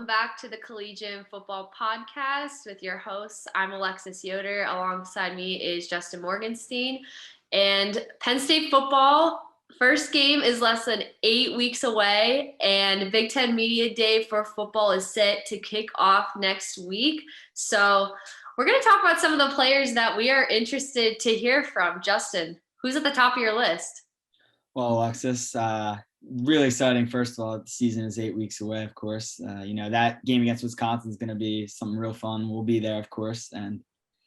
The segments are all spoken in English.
welcome back to the Collegian Football Podcast with your hosts. I'm Alexis Yoder. Alongside me is Justin Morganstein. And Penn State football, first game is less than 8 weeks away, and Big Ten Media Day for football is set to kick off next week. So we're going to talk about some of the players that we are interested to hear from. Justin, who's at the top of your list? Well, Alexis, really exciting. First of all, the season is 8 weeks away, of course. That game against Wisconsin is going to be something real fun. We'll be there, of course, and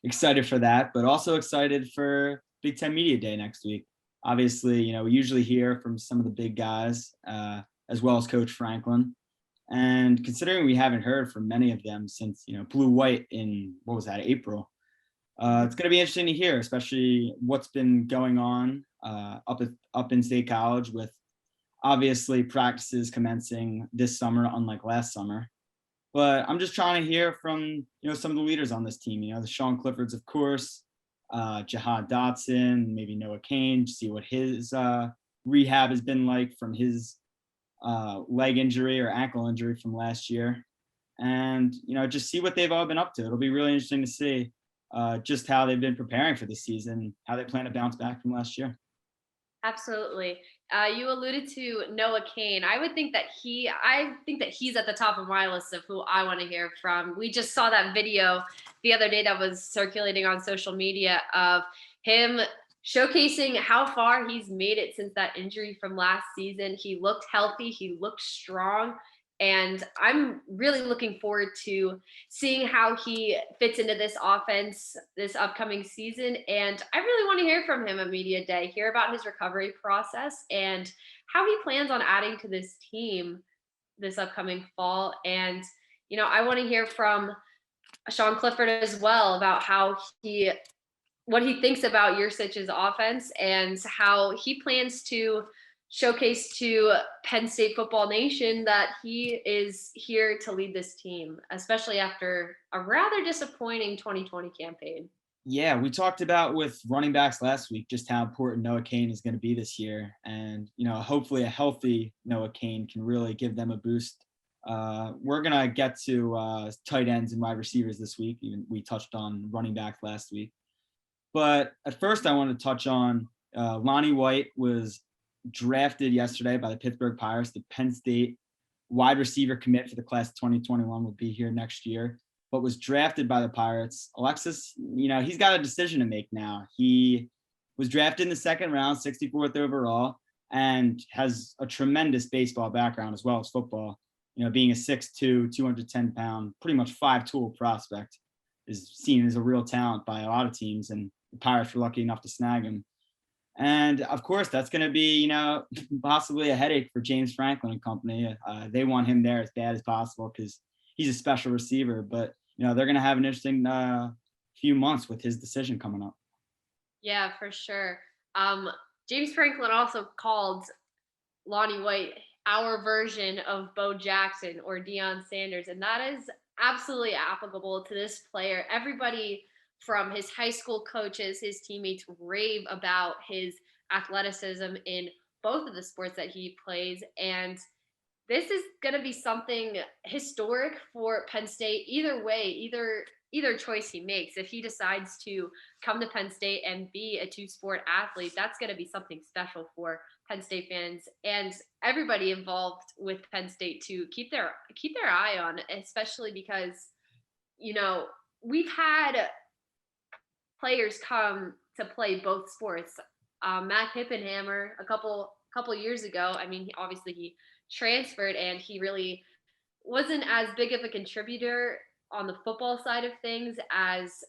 excited for that, but also excited for Big Ten Media Day next week. Obviously, we usually hear from some of the big guys, as well as Coach Franklin. And considering we haven't heard from many of them since, Blue White in, April, it's going to be interesting to hear, especially what's been going on up in State College with obviously practices commencing this summer, unlike last summer. But I'm just trying to hear from, some of the leaders on this team, the Sean Cliffords, of course, Jahad Dotson, maybe Noah Kane, see what his rehab has been like from his leg injury or ankle injury from last year. And, just see what they've all been up to. It'll be really interesting to see just how they've been preparing for the season, how they plan to bounce back from last year. Absolutely. You alluded to Noah Kane. I think that he's at the top of my list of who I want to hear from. We just saw that video the other day that was circulating on social media of him showcasing how far he's made it since that injury from last season. He looked healthy. He looked strong. And I'm really looking forward to seeing how he fits into this offense this upcoming season. And I really want to hear from him at Media Day, hear about his recovery process and how he plans on adding to this team this upcoming fall. And, I want to hear from Sean Clifford as well about what he thinks about Yurcich's offense and how he plans to showcase to Penn State Football Nation that he is here to lead this team, especially after a rather disappointing 2020 campaign. Yeah, we talked about with running backs last week just how important Noah Kane is going to be this year. And, hopefully a healthy Noah Kane can really give them a boost. We're going to get to tight ends and wide receivers this week. Even we touched on running back last week. But at first I want to touch on Lonnie White was drafted yesterday by the Pittsburgh Pirates. The Penn State wide receiver commit for the class of 2021 will be here next year, but was drafted by the Pirates. Alexis, he's got a decision to make now. He was drafted in the second round, 64th overall, and has a tremendous baseball background as well as football. Being a 6'2", 210-pound, pretty much five-tool prospect, is seen as a real talent by a lot of teams, and the Pirates were lucky enough to snag him. And of course, that's going to be, possibly a headache for James Franklin and company. They want him there as bad as possible because he's a special receiver. But, they're going to have an interesting few months with his decision coming up. Yeah, for sure. James Franklin also called Lonnie White our version of Bo Jackson or Deion Sanders. And that is absolutely applicable to this player. Everybody from his high school coaches, his teammates rave about his athleticism in both of the sports that he plays. And this is going to be something historic for Penn State. Either way, either choice he makes, if he decides to come to Penn State and be a two-sport athlete, that's going to be something special for Penn State fans and everybody involved with Penn State to keep their eye on, especially because, we've had players come to play both sports. Matt Hippenhammer a couple years ago, he transferred and he really wasn't as big of a contributor on the football side of things as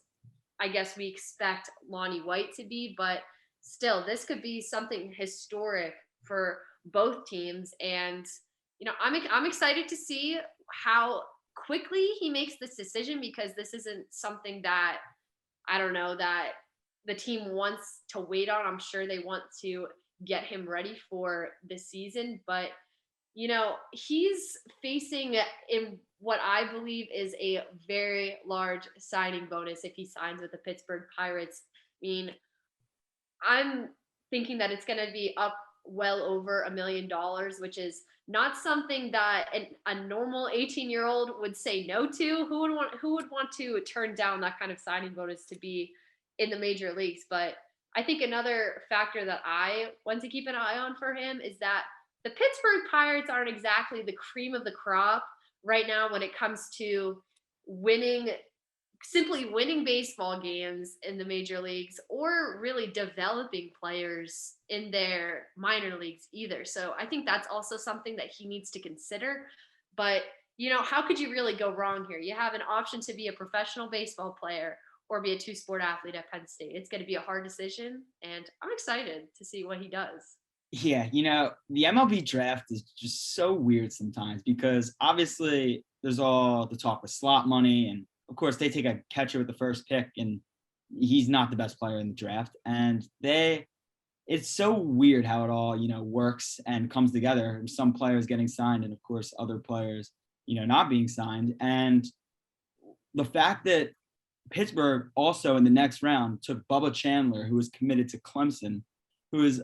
I guess we expect Lonnie White to be, but still this could be something historic for both teams. And, I'm excited to see how quickly he makes this decision, because this isn't something that that the team wants to wait on. I'm sure they want to get him ready for the season, but he's facing in what I believe is a very large signing bonus if he signs with the Pittsburgh Pirates. I'm thinking that it's going to be well over $1 million, which is not something that a normal 18-year-old would say no to. Who would want to turn down that kind of signing bonus to be in the major leagues? But I think another factor that I want to keep an eye on for him is that the Pittsburgh Pirates aren't exactly the cream of the crop right now when it comes to winning simply winning baseball games in the major leagues or really developing players in their minor leagues either. So I think that's also something that he needs to consider. But, how could you really go wrong here? You have an option to be a professional baseball player or be a two-sport athlete at Penn State. It's going to be a hard decision, and I'm excited to see what he does. Yeah, the MLB draft is just so weird sometimes because obviously there's all the talk with slot money, and of course they take a catcher with the first pick, and he's not the best player in the draft. And it's so weird how it all, works and comes together. Some players getting signed and of course other players, not being signed. And the fact that Pittsburgh also in the next round took Bubba Chandler, who was committed to Clemson, who's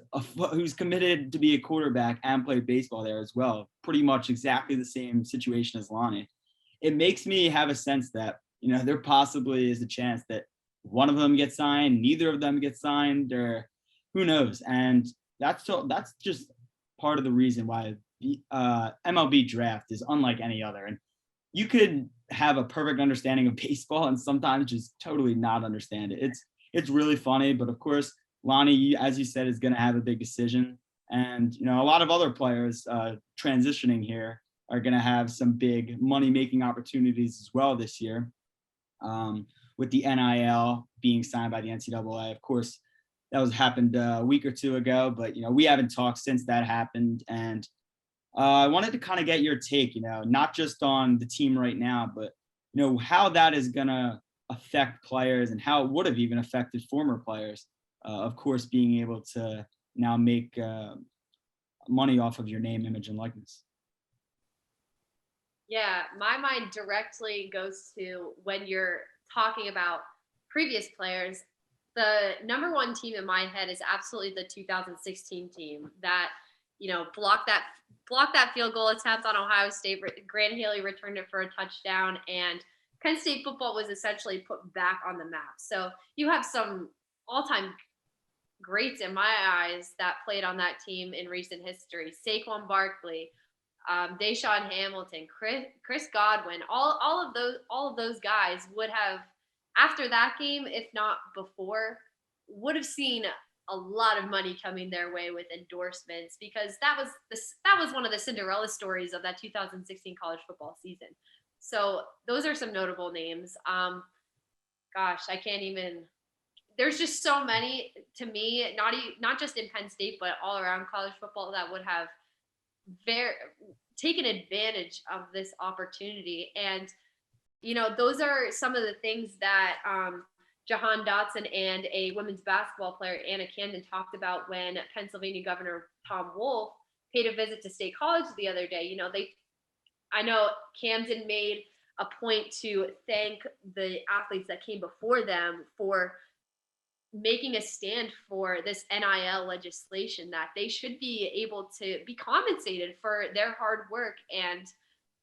committed to be a quarterback and play baseball there as well. Pretty much exactly the same situation as Lonnie. It makes me have a sense that, there possibly is a chance that one of them gets signed, neither of them gets signed, or who knows. And that's just part of the reason why the MLB draft is unlike any other. And you could have a perfect understanding of baseball and sometimes just totally not understand it. It's really funny, but of course, Lonnie, as you said, is going to have a big decision. And, a lot of other players transitioning here are going to have some big money-making opportunities as well this year. With the NIL being signed by the NCAA, of course, that happened a week or two ago, but, we haven't talked since that happened. And I wanted to kind of get your take, not just on the team right now, but, how that is going to affect players and how it would have even affected former players. Of course, being able to now make money off of your name, image, and likeness. Yeah, my mind directly goes to when you're talking about previous players. The number one team in my head is absolutely the 2016 team that, blocked that field goal attempt on Ohio State. Grant Haley returned it for a touchdown, and Penn State football was essentially put back on the map. So you have some all-time greats in my eyes that played on that team in recent history. Saquon Barkley, Deshaun Hamilton, Chris Godwin, all of those guys would have, after that game, if not before, would have seen a lot of money coming their way with endorsements, because that was one of the Cinderella stories of that 2016 college football season. So those are some notable names. Gosh, I can't even. There's just so many to me, not just in Penn State, but all around college football, that would have taken advantage of this opportunity. And, those are some of the things that Jahan Dotson and a women's basketball player, Anna Camden, talked about when Pennsylvania Governor Tom Wolf paid a visit to State College the other day. I know Camden made a point to thank the athletes that came before them for making a stand for this NIL legislation, that they should be able to be compensated for their hard work. And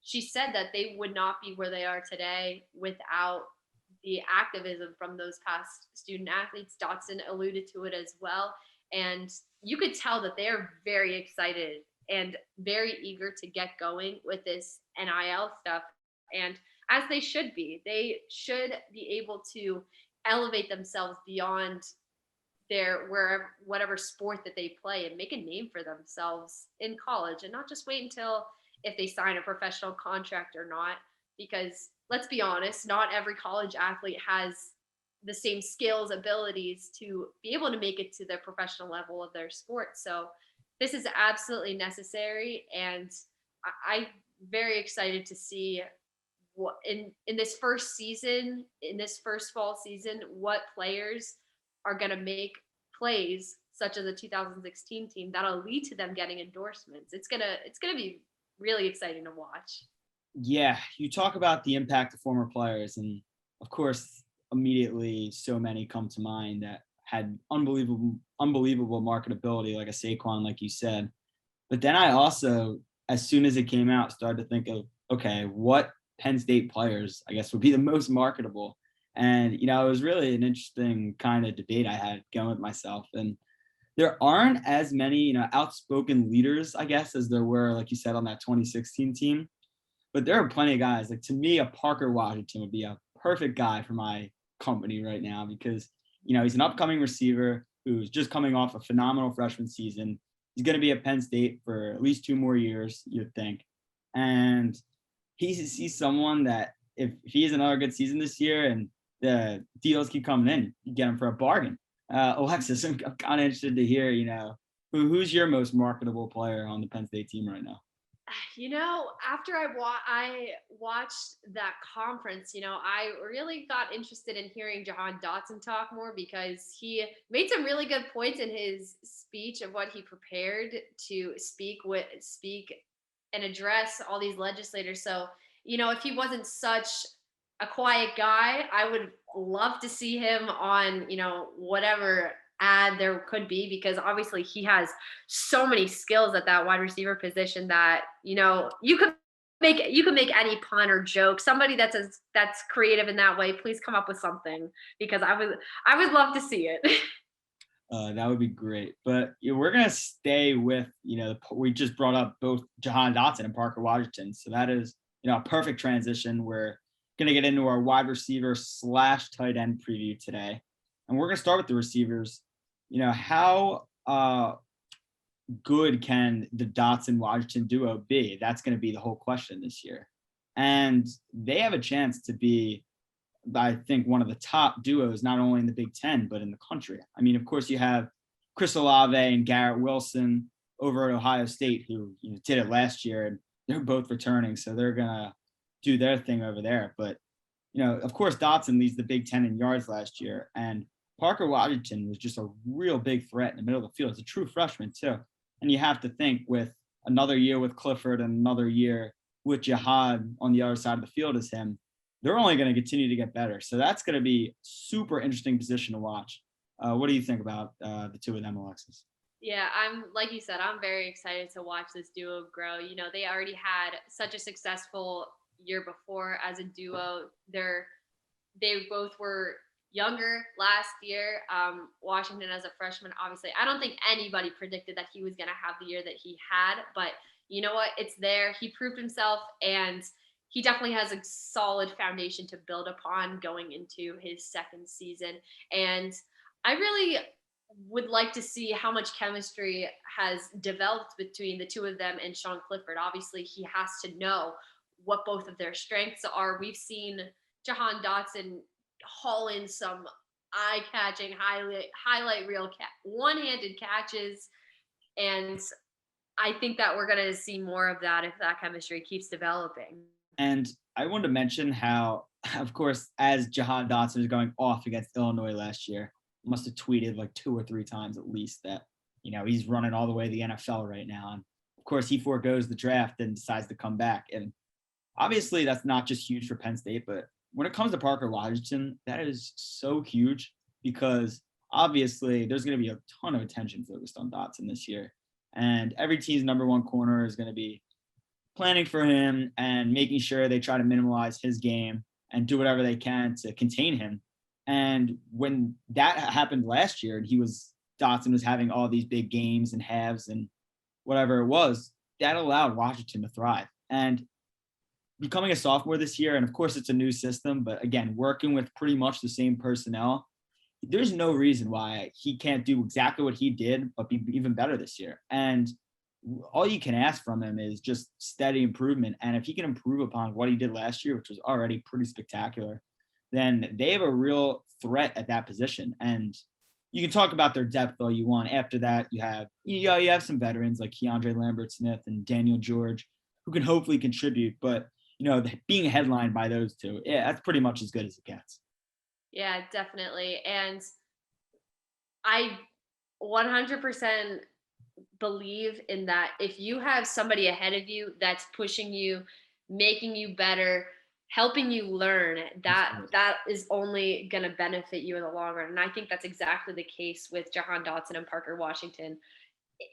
she said that they would not be where they are today without the activism from those past student athletes. Dotson alluded to it as well. And you could tell that they're very excited and very eager to get going with this NIL stuff. And as they should be able to elevate themselves beyond whatever sport that they play and make a name for themselves in college, and not just wait until if they sign a professional contract or not. Because let's be honest, not every college athlete has the same skills, abilities to be able to make it to the professional level of their sport. So this is absolutely necessary, and I'm very excited to see what in this first season, in this first fall season, what players are going to make plays such as the 2016 team that'll lead to them getting endorsements. It's gonna be really exciting to watch. Yeah, you talk about the impact of former players, and of course, immediately so many come to mind that had unbelievable marketability, like a Saquon, like you said. But then I also, as soon as it came out, started to think of, okay, what Penn State players, I guess, would be the most marketable. And, it was really an interesting kind of debate I had going with myself. And there aren't as many, outspoken leaders, I guess, as there were, like you said, on that 2016 team. But there are plenty of guys. Like, to me, a Parker Washington would be a perfect guy for my company right now because, he's an upcoming receiver who's just coming off a phenomenal freshman season. He's going to be at Penn State for at least 2 more years, you'd think. And he's someone that if he has another good season this year and the deals keep coming in, you get him for a bargain. Alexis, I'm kind of interested to hear, who's your most marketable player on the Penn State team right now? After I watched that conference, I really got interested in hearing Jahan Dotson talk more because he made some really good points in his speech of what he prepared to speak and address all these legislators. So, if he wasn't such a quiet guy, I would love to see him on, whatever ad there could be, because obviously he has so many skills at that wide receiver position that, you could make any pun or joke. Somebody that's creative in that way, please come up with something, because I would love to see it. That would be great. But we're going to stay with, we just brought up both Jahan Dotson and Parker Washington. So that is, a perfect transition. We're going to get into our wide receiver / tight end preview today. And we're going to start with the receivers. How good can the Dotson-Washington duo be? That's going to be the whole question this year. And they have a chance to be, I think, one of the top duos, not only in the Big Ten, but in the country. I mean, of course, you have Chris Olave and Garrett Wilson over at Ohio State, who did it last year, and they're both returning, so they're going to do their thing over there. But, of course, Dotson leads the Big Ten in yards last year, and Parker Washington was just a real big threat in the middle of the field. It's a true freshman, too. And you have to think, with another year with Clifford and another year with Jihad on the other side of the field as him, they're only going to continue to get better. So that's going to be super interesting position to watch. What do you think about the two of them, Alexis? Yeah, like you said, I'm very excited to watch this duo grow. They already had such a successful year before as a duo. They both were younger last year. Washington as a freshman, obviously, I don't think anybody predicted that he was going to have the year that he had, but you know what? It's there. He proved himself, and he definitely has a solid foundation to build upon going into his second season. And I really would like to see how much chemistry has developed between the two of them and Sean Clifford. Obviously, he has to know what both of their strengths are. We've seen Jahan Dotson haul in some eye-catching highlight reel one-handed catches, and I think that we're going to see more of that if that chemistry keeps developing. And I wanted to mention how, of course, as Jahan Dotson was going off against Illinois last year, must have tweeted like 2 or 3 times at least that, he's running all the way to the NFL right now. And of course, he forgoes the draft and decides to come back. And obviously, that's not just huge for Penn State, but when it comes to Parker Washington, that is so huge because obviously there's going to be a ton of attention focused on Dotson this year. And every team's number one corner is going to be planning for him and making sure they try to minimize his game and do whatever they can to contain him. And when that happened last year and Dotson was having all these big games and halves and whatever it was, that allowed Washington to thrive. And becoming a sophomore this year, and of course it's a new system, but again, working with pretty much the same personnel, there's no reason why he can't do exactly what he did, but be even better this year. And all you can ask from him is just steady improvement. And if he can improve upon what he did last year, which was already pretty spectacular, then they have a real threat at that position. And you can talk about their depth all you want. After that, you have some veterans like Keandre Lambert-Smith and Daniel George who can hopefully contribute. But, being headlined by those two, that's pretty much as good as it gets. Yeah, definitely. And I 100% believe in that. If you have somebody ahead of you that's pushing you, making you better, helping you learn, that Absolutely. that is only going to benefit you in the long run. And I think that's exactly the case with Jahan Dotson and Parker Washington.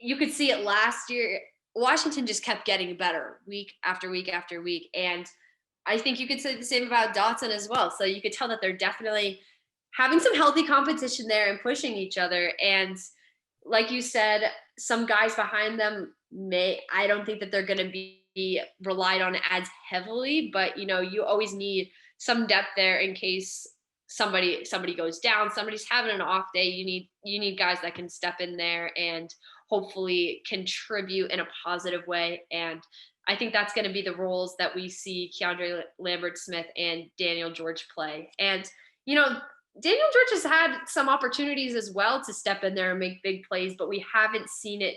You could see it last year. Washington just kept getting better week after week after week. And I think you could say the same about Dotson as well. So you could tell that they're definitely having some healthy competition there and pushing each other. And like you said, some guys behind them I don't think that they're going to be relied on as heavily, but you always need some depth there in case somebody goes down, somebody's having an off day. You need guys that can step in there and hopefully contribute in a positive way. And I think that's going to be the roles that we see Keandre Lambert Smith and Daniel George play. And Daniel George has had some opportunities as well to step in there and make big plays, but we haven't seen it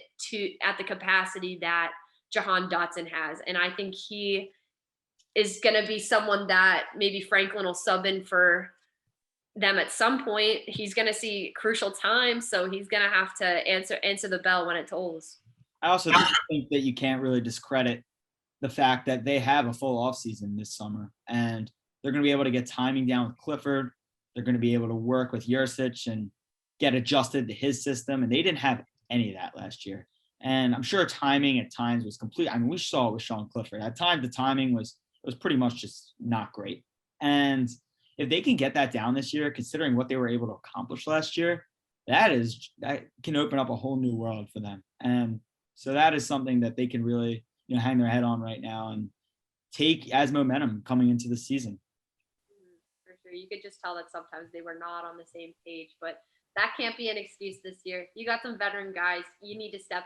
at the capacity that Jahan Dotson has. And I think he is going to be someone that maybe Franklin will sub in for them at some point. He's going to see crucial time, so he's going to have to answer the bell when it tolls. I also think that you can't really discredit the fact that they have a full offseason this summer, and they're going to be able to get timing down with Clifford. They're going to be able to work with Yurcich and get adjusted to his system. And they didn't have any of that last year. And I'm sure timing at times was complete. I mean, we saw it with Sean Clifford. At times, the timing was pretty much just not great. And if they can get that down this year, considering what they were able to accomplish last year, that can open up a whole new world for them. And so that is something that they can really, hang their head on right now and take as momentum coming into the season. You could just tell that sometimes they were not on the same page, but that can't be an excuse this year. You got some veteran guys. You need to step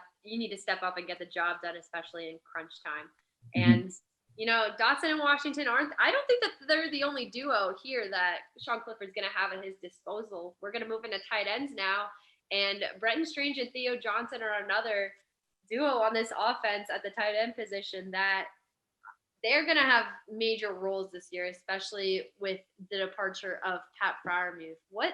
up and get the job done, especially in crunch time. Mm-hmm. And Dotson and Washington I don't think that they're the only duo here that Sean Clifford's going to have at his disposal. We're going to move into tight ends now, and Brenton Strange and Theo Johnson are another duo on this offense at the tight end position that they're going to have major roles this year, especially with the departure of Pat Freiermuth. What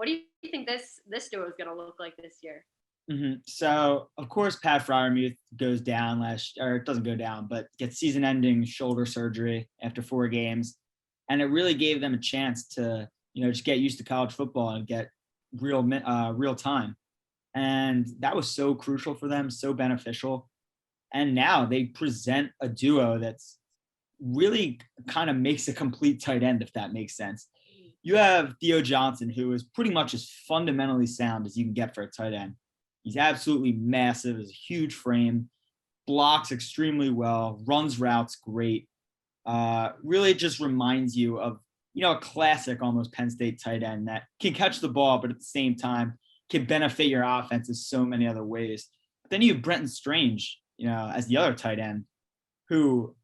do you think this duo is going to look like this year? Mm-hmm. So, of course, Pat Freiermuth goes down it doesn't go down, but gets season-ending shoulder surgery after 4 games. And it really gave them a chance to, just get used to college football and get real time. And that was so crucial for them, so beneficial. And now they present a duo that's really kind of makes a complete tight end, if that makes sense. You have Theo Johnson, who is pretty much as fundamentally sound as you can get for a tight end. He's absolutely massive, has a huge frame, blocks extremely well, runs routes great. Really just reminds you of, a classic almost Penn State tight end that can catch the ball, but at the same time can benefit your offense in so many other ways. But then you have Brenton Strange, as the other tight end, who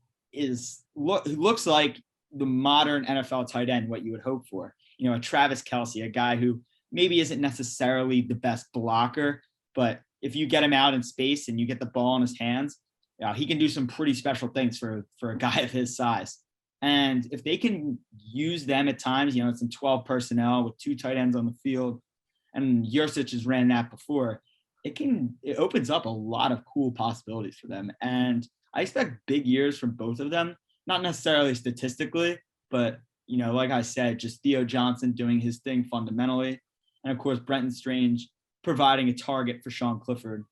looks like the modern NFL tight end, what you would hope for. A Travis Kelce, a guy who maybe isn't necessarily the best blocker, but if you get him out in space and you get the ball in his hands, he can do some pretty special things for a guy of his size. And if they can use them at times, it's in 12 personnel with 2 tight ends on the field, and Yurcich has ran that before, it opens up a lot of cool possibilities for them. And I expect big years from both of them, not necessarily statistically, but, like I said, just Theo Johnson doing his thing fundamentally. And of course, Brenton Strange providing a target for Sean Clifford.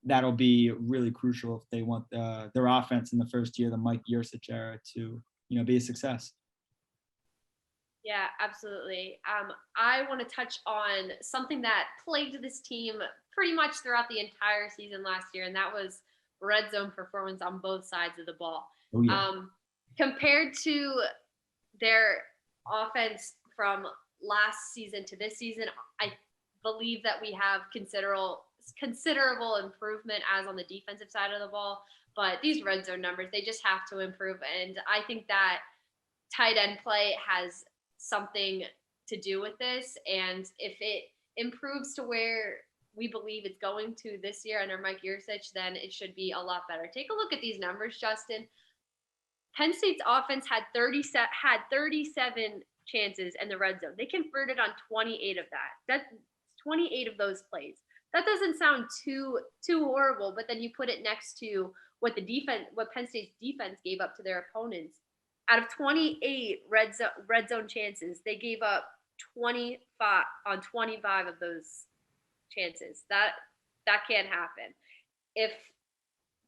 That'll be really crucial if they want their offense in the first year, the Mike Yurcich era, to, be a success. Yeah, absolutely. I want to touch on something that plagued this team pretty much throughout the entire season last year, and that was red zone performance on both sides of the ball. Oh, yeah. Compared to their offense from last season to this season, I believe that we have considerable improvement as on the defensive side of the ball. But these red zone numbers, they just have to improve. And I think that tight end play has something to do with this. And if it improves to where we believe it's going to this year under Mike Yurcich, then it should be a lot better. Take a look at these numbers, Justin. Penn State's offense had 37 chances in the red zone. They converted on 28 of that. That's 28 of those plays. That doesn't sound too horrible, but then you put it next to what Penn State's defense gave up to their opponents. out of 28 red zone chances, they gave up 25 on 25 of those chances. That can't happen. If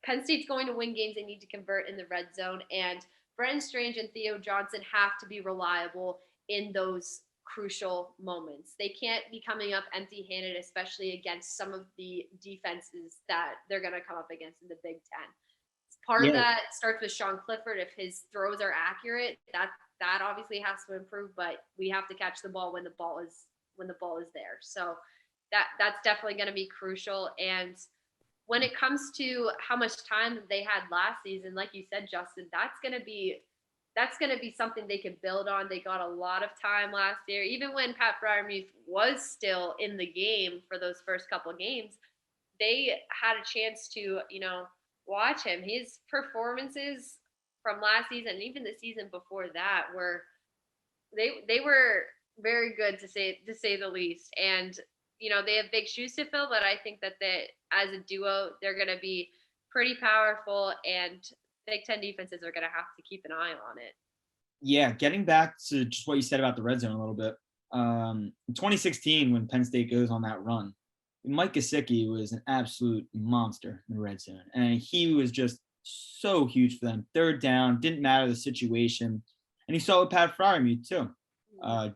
Penn State's going to win games, they need to convert in the red zone, and Brenton Strange and Theo Johnson have to be reliable in those crucial moments. They can't be coming up empty-handed, especially against some of the defenses that they're going to come up against in the Big Ten. Part of that starts with Sean Clifford. If his throws are accurate, that obviously has to improve, but we have to catch the ball when the ball is there. So that's definitely going to be crucial. And when it comes to how much time they had last season, like you said, Justin, that's going to be something they can build on. They got a lot of time last year, even when Pat Freiermuth was still in the game for those first couple of games. They had a chance to, watch him. His performances from last season and even the season before that were very good to say the least. And they have big shoes to fill, but I think that as a duo, they're going to be pretty powerful, and Big Ten defenses are going to have to keep an eye on it. Yeah, getting back to just what you said about the red zone a little bit. In 2016, when Penn State goes on that run, Mike Gesicki was an absolute monster in the red zone, and he was just so huge for them. Third down, didn't matter the situation, and you saw with Pat Freiermuth too,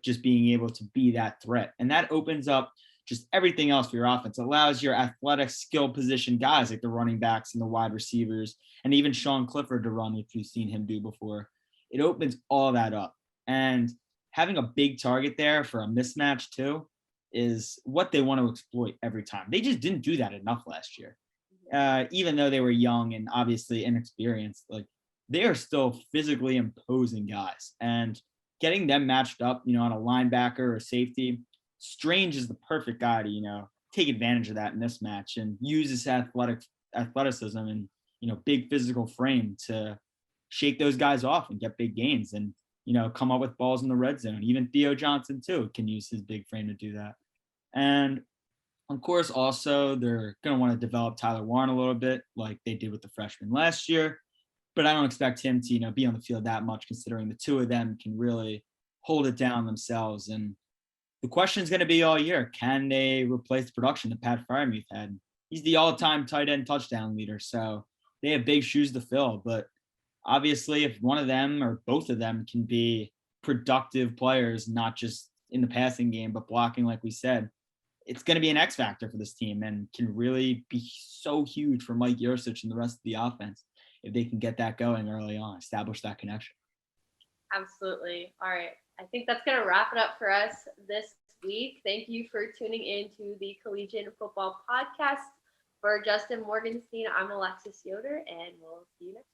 just being able to be that threat, and that opens up just everything else for your offense. It allows your athletic skill position guys like the running backs and the wide receivers, and even Sean Clifford to run, which we've seen him do before. It opens all that up, and having a big target there for a mismatch too is what they want to exploit every time. They just didn't do that enough last year. Even though they were young and obviously inexperienced, like they are still physically imposing guys, and getting them matched up, on a linebacker or safety, Strange is the perfect guy to, take advantage of that mismatch and use his athleticism and, big physical frame to shake those guys off and get big gains and, come up with balls in the red zone. Even Theo Johnson too can use his big frame to do that. And of course, also they're going to want to develop Tyler Warren a little bit like they did with the freshman last year, but I don't expect him to, be on the field that much, considering the two of them can really hold it down themselves. And the question is going to be all year, can they replace the production that Pat Freiermuth had? He's the all-time tight end touchdown leader, so they have big shoes to fill. But obviously, if one of them or both of them can be productive players, not just in the passing game, but blocking, like we said, it's going to be an X factor for this team and can really be so huge for Mike Yurcich and the rest of the offense if they can get that going early on, establish that connection. Absolutely. All right. I think that's going to wrap it up for us this week. Thank you for tuning in to the Collegian Football Podcast. For Justin Morganstein, I'm Alexis Yoder, and we'll see you next